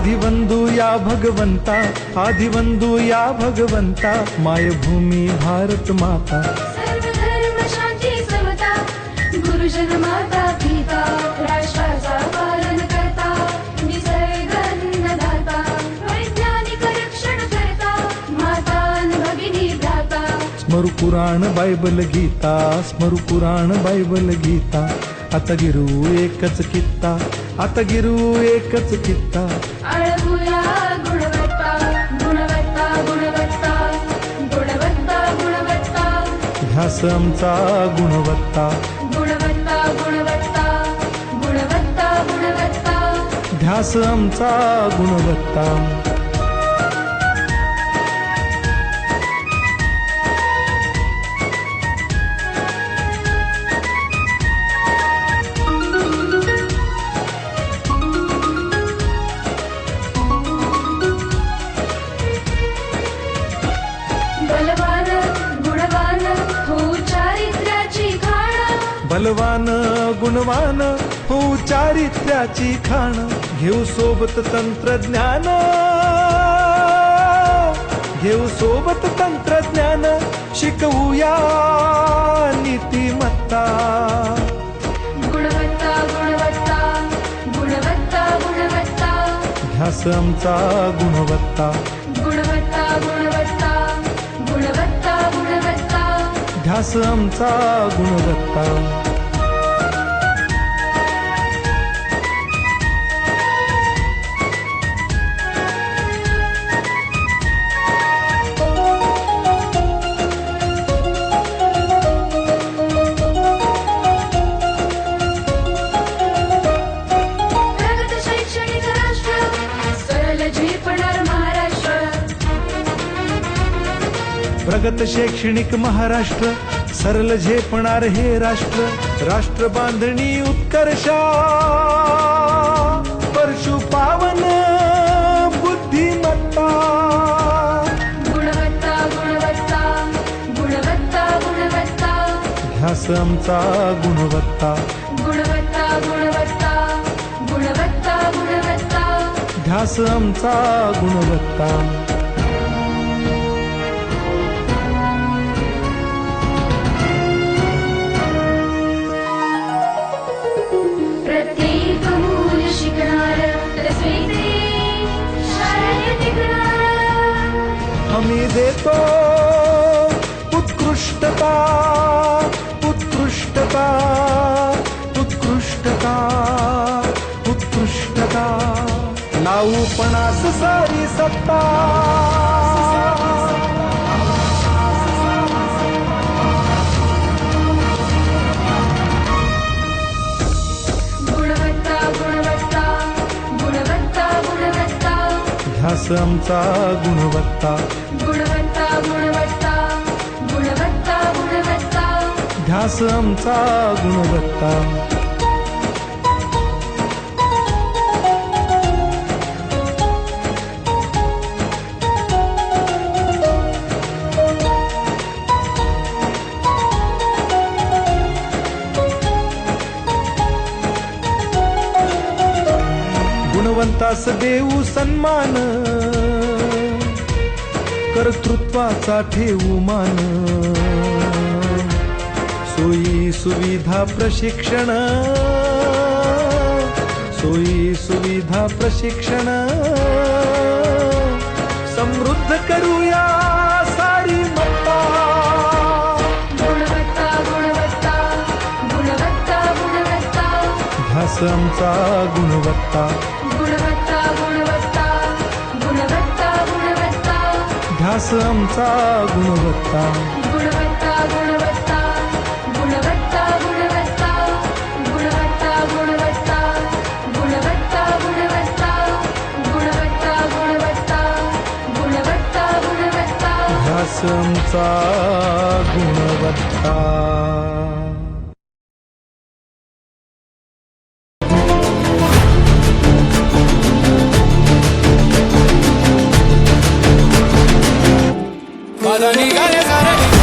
आदिवंदू या भगवंता, आदिवंदू या भगवंता, मायभूमी भारत माता। सर्व धर्म शांती समता, गुरुजन माता पिता, राष्ट्राचा पालन करता, निसर्ग अन्नदाता, वैज्ञानिक रक्षण करता, माता अन भगिनी भ्राता। स्मरू पुराण बायबल गीता, स्मरू पुराण बायबल गीता, आता गिरू एकच कित्ता, आता गिरू एकच कित्ता। आळवूया गुणवत्ता, गुणवत्ता, गुणवत्ता, गुणवत्ता, गुणवत्ता, ध्यास आमचा गुणवत्ता, गुणवत्ता, गुणवत्ता, गुणवत्ता, गुणवत्ता। ध्यास आमचा गुणवत्ता। बलवान गुणवान हो चारित्र्याची खाण, बलवान गुणवान हो चारित्र्याची खाण, घेऊ सोबत तंत्रज्ञान, घेऊ सोबत तंत्रज्ञान, शिकवूया नीतिमत्ता। गुणवत्ता, गुणवत्ता, गुणवत्ता, गुणवत्ता, ध्यास आमचा गुणवत्ता, गुणवत्ता, गुणवत्ता, गुणवत्ता, गुणवत्ता। ध्यास आमचा गुणवत्ता। प्रगत शैक्षणिक राष्ट्र, सरल झेपणार महाराष्ट्र। प्रगत शैक्षणिक महाराष्ट्र, सरल झेपणार हे राष्ट्र, राष्ट्र बांधणी उत्कर्षा, परशु पावन बुद्धिमत्ता। गुणवत्ता, गुणवत्ता, गुणवत्ता, गुणवत्ता, ध्यास आमचा गुणवत्ता, गुणवत्ता, गुणवत्ता, गुणवत्ता, गुणवत्ता। ध्यास आमचा गुणवत्ता। प्रत्येक मूल शिकणार, रसवेचे शाळेत टिकणार। हमी देतो उत्कृष्टता, उत्कृष्टता, उत्कृष्टता, उत्कृष्टता, लावू पणास सारी सत्ता। गुणवत्ता, गुणवत्ता, गुणवत्ता, गुणवत्ता, ध्यास आमचा गुणवत्ता, गुणवत्ता, गुणवत्ता, गुणवत्ता, गुणवत्ता। ध्यास आमचा गुणवत्ता। गुणवंतास देऊ सन्मान, कर्तृत्वाचा ठेवू मान, सोयी सुविधा प्रशिक्षण, सोयी सुविधा प्रशिक्षण, समृद्ध करूया सारी मत्ता। गुणवत्ता, गुणवत्ता, गुणवत्ता, गुणवत्ता, ध्यास आमचा गुणवत्ता, गुणवत्ता, गुणवत्ता, गुणवत्ता, गुणवत्ता, ध्यास आमचा गुणवत्ता। गुणवत्ता, गुणवत्ता, गुणवत्ता, गुणवत्ता, गुणवत्ता, गुणवत्ता, गुणवत्ता, गुणवत्ता, गुणवत्ता, गुणवत्ता, गुणवत्ता, गुणवत्ता। ध्यास आमचा गुणवत्ता। Madani gane sare